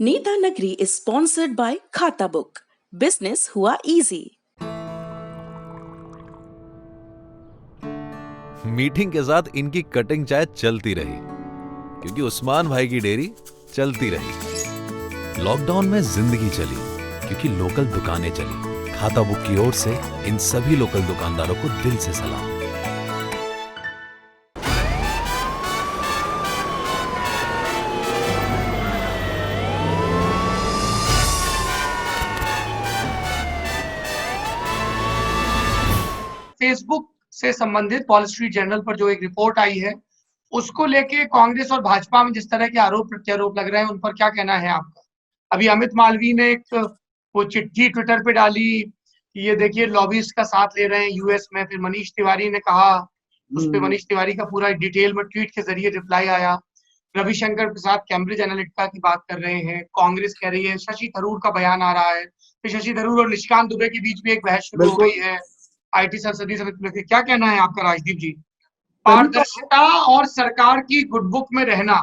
नेता नगरी is sponsored by खाता बुक। बिजनेस हुआ इजी। मीटिंग के साथ इनकी कटिंग चाय चलती रही क्योंकि उस्मान भाई की डेयरी चलती रही। लॉकडाउन में जिंदगी चली क्योंकि लोकल दुकानें चली। खाता बुक की ओर से इन सभी लोकल दुकानदारों को दिल से सलाम। फेसबुक से संबंधित वॉल स्ट्रीट जर्नल पर जो एक रिपोर्ट आई है उसको लेके कांग्रेस और भाजपा में जिस तरह के आरोप प्रत्यारोप लग रहे हैं उन पर क्या कहना है आपका? अभी अमित मालवीय ने एक वो चिट्ठी ट्विटर पे डाली कि ये देखिए लॉबीज का साथ ले रहे हैं यूएस में। फिर मनीष तिवारी ने कहा, उस पे मनीष तिवारी का पूरा डिटेल में ट्वीट के जरिए रिप्लाई आया। रविशंकर प्रसाद कैम्ब्रिज एनालिटिका की बात कर रहे हैं, कांग्रेस कह रही है, शशि थरूर का बयान आ रहा है, फिर शशि थरूर और निशिकांत दुबे के बीच भी एक बहस शुरू हो गई है आईटी संसदीय समिति में। क्या कहना है आपका राजदीप जी? पारदर्शिता और सरकार की गुड बुक में रहना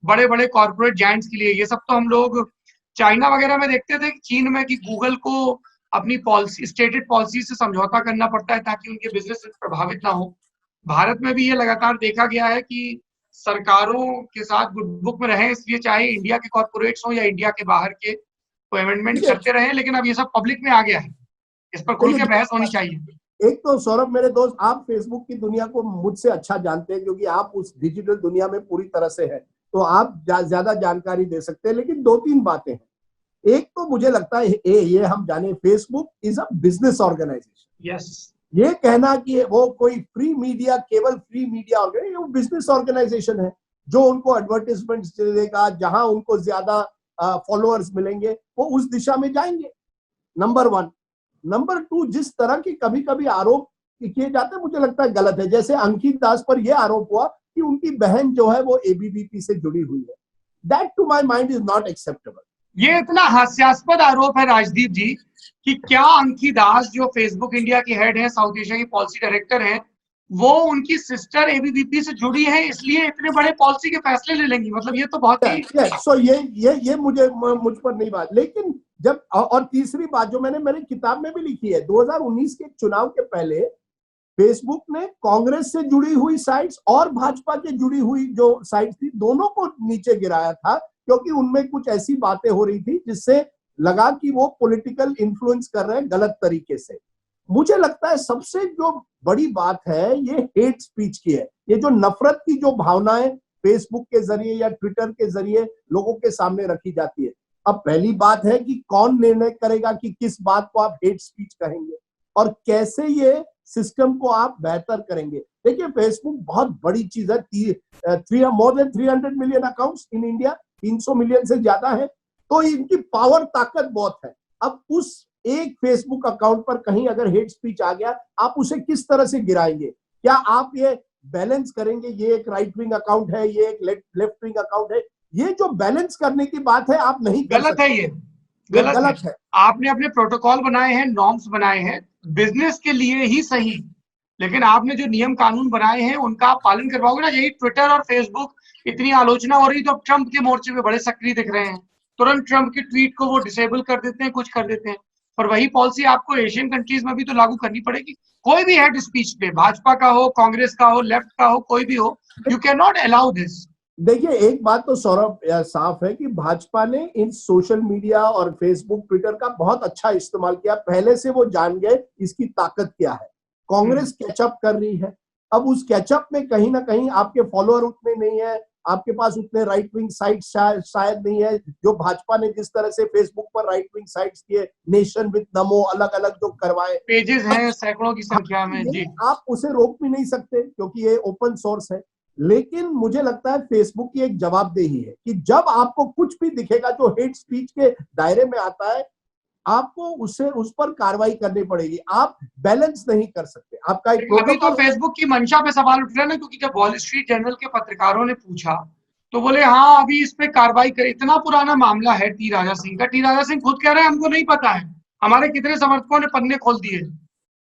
बड़े बड़े कॉर्पोरेट जायंट्स के लिए, ये सब तो हम लोग चाइना वगैरह में देखते थे, चीन में, कि गूगल को अपनी पॉलिसी, स्टेटेड पॉलिसी से समझौता करना पड़ता है ताकि उनके बिजनेस प्रभावित ना हो। भारत में भी ये लगातार देखा गया है कि सरकारों के साथ गुड बुक में रहे, इसलिए चाहे इंडिया के कॉर्पोरेट्स हो या इंडिया के बाहर के, वो अमेंडमेंट करते रहे। लेकिन अब ये सब पब्लिक में आ गया है, इस पर खुल के बहस होनी चाहिए। एक तो सौरभ मेरे दोस्त, आप फेसबुक की दुनिया को मुझसे अच्छा जानते हैं क्योंकि आप उस डिजिटल दुनिया में पूरी तरह से हैं, तो आप ज्यादा जानकारी दे सकते हैं। लेकिन दो तीन बातें हैं। एक तो मुझे लगता है ये हम जाने, Facebook is a business organisation. Yes, ये कहना कि वो कोई फ्री मीडिया, केवल फ्री मीडिया ऑर्गेनाइजेशन, वो बिजनेस ऑर्गेनाइजेशन है जो उनको एडवर्टाइजमेंट देगा, जहां उनको ज्यादा फॉलोअर्स मिलेंगे वो उस दिशा में जाएंगे। Number one. नंबर टू, जिस तरह के कभी कभी आरोप किए जाते हैं मुझे लगता है गलत है। जैसे अंकित दास पर यह आरोप हुआ कि उनकी बहन जो है वो एबीवीपी से जुड़ी हुई है। That to my mind is not acceptable. ये इतना हास्यास्पद आरोप है राजदीप जी कि क्या अंकित दास जो फेसबुक इंडिया के हेड हैं, साउथ एशिया की पॉलिसी डायरेक्टर हैं, वो उनकी सिस्टर एबीवीपी से जुड़ी है इसलिए इतने बड़े पॉलिसी के फैसले ले लेंगी? मतलब ये तो बहुत ही सो ये मुझ पर नहीं बात। लेकिन जब, और तीसरी बात जो मैंने मेरी किताब में भी लिखी है, 2019 के चुनाव के पहले फेसबुक ने कांग्रेस से जुड़ी हुई साइट्स और भाजपा से जुड़ी हुई जो साइट्स थी दोनों को नीचे गिराया था, क्योंकि उनमें कुछ ऐसी बातें हो रही थी जिससे लगा कि वो पॉलिटिकल इन्फ्लुएंस कर रहे हैं गलत तरीके से। मुझे लगता है सबसे जो बड़ी बात है ये हेट स्पीच की है। ये जो नफरत की जो भावनाएं फेसबुक के जरिए या ट्विटर के जरिए लोगों के सामने रखी जाती है। अब पहली बात है कि कौन निर्णय करेगा कि किस बात को आप हेट स्पीच कहेंगे और कैसे ये सिस्टम को आप बेहतर करेंगे। देखिए, फेसबुक बहुत बड़ी चीज है। More than 300 million accounts in India, 300 million से ज्यादा है, तो इनकी पावर, ताकत बहुत है। अब उस एक फेसबुक अकाउंट पर कहीं अगर हेट स्पीच आ गया, आप उसे किस तरह से गिराएंगे? क्या आप ये बैलेंस करेंगे, ये एक राइट विंग अकाउंट है, ये एक लेफ्ट विंग अकाउंट है? ये जो बैलेंस करने की बात है आप नहीं कर गलत सकते। है, ये गलत है। आपने अपने प्रोटोकॉल बनाए हैं, नॉर्म्स बनाए हैं बिजनेस के लिए ही सही, लेकिन आपने जो नियम कानून बनाए हैं उनका आप पालन करवाओगे ना। यही ट्विटर और फेसबुक इतनी आलोचना हो रही तो अब ट्रंप के मोर्चे पे बड़े सक्रिय दिख रहे हैं, तुरंत ट्रंप की ट्वीट को वो डिसेबल कर देते हैं, कुछ कर देते हैं। पर वही पॉलिसी आपको एशियन कंट्रीज में भी तो लागू करनी पड़ेगी। कोई भी हेड स्पीच पे, भाजपा का हो, कांग्रेस का हो, लेफ्ट का हो, कोई भी हो, you can not allow this. देखिए, एक बात तो सौरभ साफ है कि भाजपा ने इन सोशल मीडिया और फेसबुक, ट्विटर का बहुत अच्छा इस्तेमाल किया। पहले से वो जान गए इसकी ताकत क्या है। कांग्रेस कैचअप कर रही है। अब उस कैचअप में कहीं ना कहीं आपके फॉलोअर उतने नहीं है, आपके पास उतने राइट विंग साइट शायद नहीं है जो भाजपा ने जिस तरह से फेसबुक पर राइट विंग साइट्स किए, नेशन विद नमो, अलग अलग जो करवाए, पेजेस हैं सैकड़ों की संख्या में जी। आप उसे रोक भी नहीं सकते क्योंकि ये ओपन सोर्स है। लेकिन मुझे लगता है फेसबुक की एक जवाबदेही है कि जब आपको कुछ भी दिखेगा जो हेट स्पीच के दायरे में आता है, आपको उस पर कार्रवाई करनी पड़ेगी। आप बैलेंस नहीं कर सकते। आपका एक अभी तो फेसबुक की मंशा पे सवाल उठ रहा है ना, क्योंकि जब वॉल स्ट्रीट जर्नल के पत्रकारों ने पूछा तो बोले हाँ अभी इस पे कार्रवाई करे। इतना पुराना मामला है टी राजा सिंह का। टी राजा सिंह खुद कह रहे हैं हमको नहीं पता है, हमारे कितने समर्थकों ने पन्ने खोल दिए।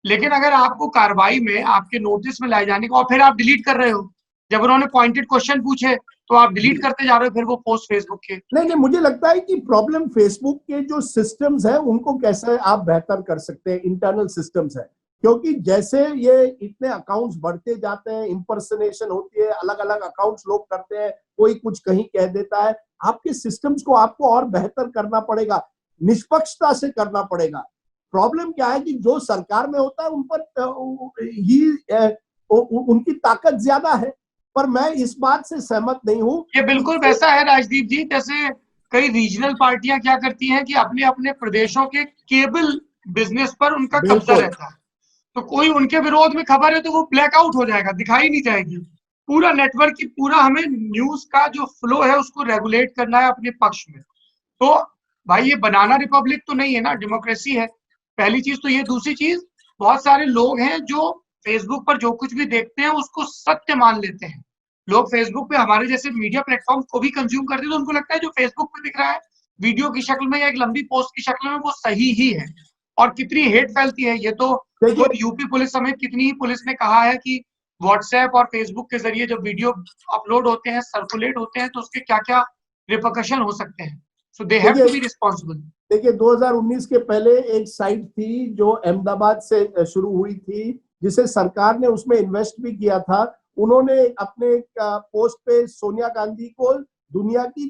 लेकिन अगर आपको कार्रवाई में, आपके नोटिस में लाए जाने को, और फिर आप डिलीट कर रहे हो, जब उन्होंने पॉइंटेड क्वेश्चन पूछे तो आप डिलीट करते जा रहे हो फिर वो पोस्ट फेसबुक के। नहीं, मुझे लगता है कि प्रॉब्लम फेसबुक के जो सिस्टम्स है उनको कैसे आप बेहतर कर सकते हैं, इंटरनल सिस्टम्स है, क्योंकि जैसे ये इतने अकाउंट्स बढ़ते जाते हैं, इंपर्सनेशन होती है, अलग अलग अकाउंट्स लोग करते हैं, कोई कुछ कहीं कह देता है, आपके सिस्टम्स को आपको और बेहतर करना पड़ेगा, निष्पक्षता से करना पड़ेगा। प्रॉब्लम क्या है कि जो सरकार में होता है उन पर उनकी ताकत ज्यादा है, पर मैं इस बात से सहमत नहीं हूं। ये बिल्कुल वैसा है राजदीप जी, जैसे कई रीजनल पार्टियां क्या करती हैं कि अपने अपने प्रदेशों के केबल बिजनेस पर उनका कब्जा रहता है, तो कोई उनके विरोध में खबर है तो वो ब्लैकआउट हो जाएगा, दिखाई नहीं जाएगी। पूरा नेटवर्क की पूरा हमें न्यूज का जो फ्लो है उसको रेगुलेट करना है अपने पक्ष में। तो भाई ये बनाना रिपब्लिक तो नहीं है ना, डेमोक्रेसी है, पहली चीज तो ये। दूसरी चीज, बहुत सारे लोग हैं जो फेसबुक पर जो कुछ भी देखते हैं उसको सत्य मान लेते हैं। लोग फेसबुक पे हमारे जैसे मीडिया प्लेटफॉर्म को भी कंज्यूम करते हैं तो उनको लगता है जो फेसबुक पे दिख रहा है वीडियो की शक्ल में या एक लंबी पोस्ट की शक्ल में वो सही ही है। और कितनी हेट फैलती है, ये तो खुद यूपी पुलिस समेत कितनी ही पुलिस ने कहा है कि व्हाट्सएप और फेसबुक के जरिए जब वीडियो अपलोड होते हैं, सर्कुलेट होते हैं, तो उसके क्या क्या रिपरकशन हो सकते हैं। So they have to be responsible. देखिए 2019 के पहले एक साइट थी जो अहमदाबाद से शुरू हुई थी, जिसे सरकार ने उसमें इन्वेस्ट भी किया था। उन्होंने अपने पोस्ट पे सोनिया गांधी को दुनिया की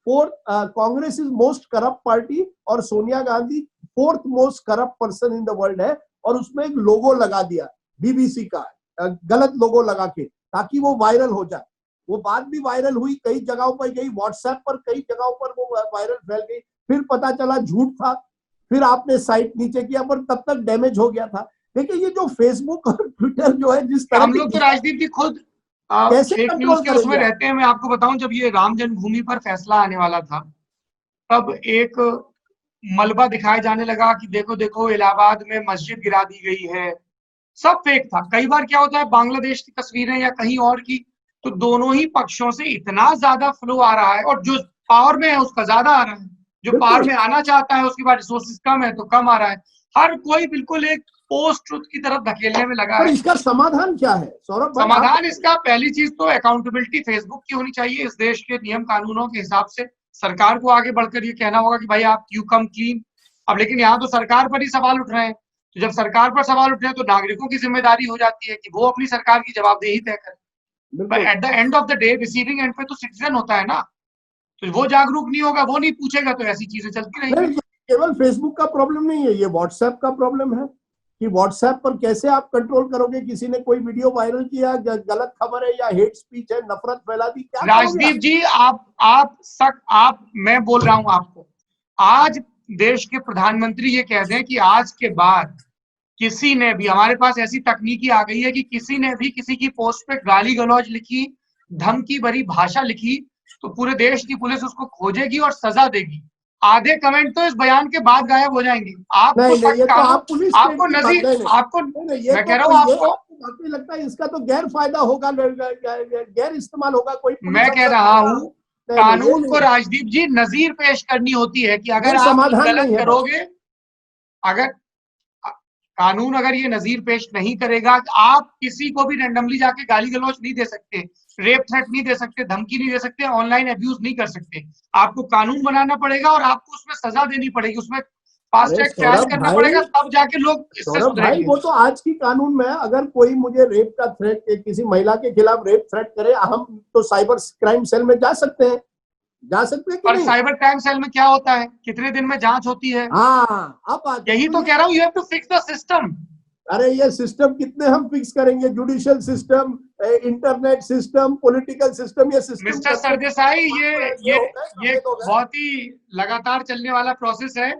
Congress is most corrupt party और Sonia Gandhi 4th most corrupt person in the world है, और उसमें एक लोगो लगा दिया बीबीसी का, गलत लोगो लगा के, ताकि वो वायरल हो जाए। वो बात भी वायरल हुई, कई जगहों पर गई, व्हाट्सएप पर कई जगहों पर वो वायरल फैल गई, फिर पता चला झूठ था, फिर आपने साइट नीचे किया, पर तब तक डैमेज हो गया था। देखिए ये जो फेसबुक और ट्विटर जो है, जिस तरह हम लोग तो राजदीप जी खुद फेक न्यूज के उसमें रहते हैं। मैं आपको बताऊं, जब ये राम जन्मभूमि पर फैसला आने वाला था तब एक मलबा दिखाया जाने लगा कि देखो देखो इलाहाबाद में मस्जिद गिरा दी गई है, सब फेक था। कई बार क्या होता है, बांग्लादेश की तस्वीरें या कहीं और की, तो दोनों ही पक्षों से इतना ज्यादा फ्लो आ रहा है, और जो पावर में है उसका ज्यादा आ रहा है, जो पावर में आना चाहता है उसके बाद रिसोर्सेज कम है तो कम आ रहा है। हर कोई बिल्कुल एक पोस्ट ट्रुथ की तरफ धकेलने में लगा है। इसका समाधान क्या है सौरभ? समाधान इसका पहली चीज तो अकाउंटेबिलिटी फेसबुक की होनी चाहिए। इस देश के नियम कानूनों के हिसाब से सरकार को आगे बढ़कर ये कहना होगा कि भाई आप यू कम क्लीन। अब लेकिन यहाँ तो सरकार पर ही सवाल उठ रहे हैं, तो जब सरकार पर सवाल उठ रहे हैं तो नागरिकों की जिम्मेदारी हो जाती है कि वो अपनी सरकार की जवाबदेही तय करें। At the end of the day receiving end पे तो सिटीजन होता है ना, तो वो जागरूक नहीं होगा, वो नहीं पूछेगा, तो ऐसी चीजें चलती रहेंगी। केवल फेसबुक का प्रॉब्लम नहीं है, ये व्हाट्सएप का प्रॉब्लम है कि व्हाट्सएप पर कैसे आप कंट्रोल करोगे? किसी ने कोई वीडियो वायरल किया, गलत खबर है या हेट स्पीच है, नफरत फैला दी, क्या राजदीप जी मैं बोल रहा हूं आपको, आज देश के प्रधानमंत्री ये कह दें कि आज के बाद किसी ने भी, हमारे पास ऐसी तकनीकी आ गई है कि किसी ने भी किसी की पोस्ट पे गाली गलौज लिखी, धमकी भरी भाषा लिखी, तो पूरे देश की पुलिस उसको खोजेगी और सजा देगी। आधे कमेंट तो इस बयान के बाद गायब हो जाएंगे। आपको मैं कह रहा हूँ आपको लगता है इसका तो गैर फायदा होगा, गैर इस्तेमाल होगा। कोई मैं कह रहा हूँ कानून को राजदीप जी नजीर पेश करनी होती है कि अगर आप गलत करोगे, अगर कानून अगर ये नजीर पेश नहीं करेगा, आप किसी को भी रैंडमली जाके गाली गलौज नहीं दे सकते, रेप थ्रेट नहीं दे सकते, धमकी नहीं दे सकते, ऑनलाइन अब्यूज नहीं कर सकते। आपको कानून बनाना पड़ेगा और आपको उसमें सजा देनी पड़ेगी, उसमें फास्ट ट्रैक ट्रायल करना पड़ेगा, तब जाके लोग इससे सुधरेंगे। वो तो आज की कानून में, अगर कोई मुझे रेप का थ्रेट, किसी महिला के खिलाफ रेप थ्रेट करे, हम तो साइबर क्राइम सेल में जा सकते हैं पर साइबर क्राइम सेल में क्या होता है, कितने दिन में जांच होती है? हाँ, अब यही तो कह रहा हूँ, you have to fix the system. अरे ये सिस्टम कितने हम फिक्स करेंगे? Judicial system, internet system, political system, ये सिस्टम। मिस्टर सरदेसाई, ये बहुत ही लगातार चलने वाला प्रोसेस है।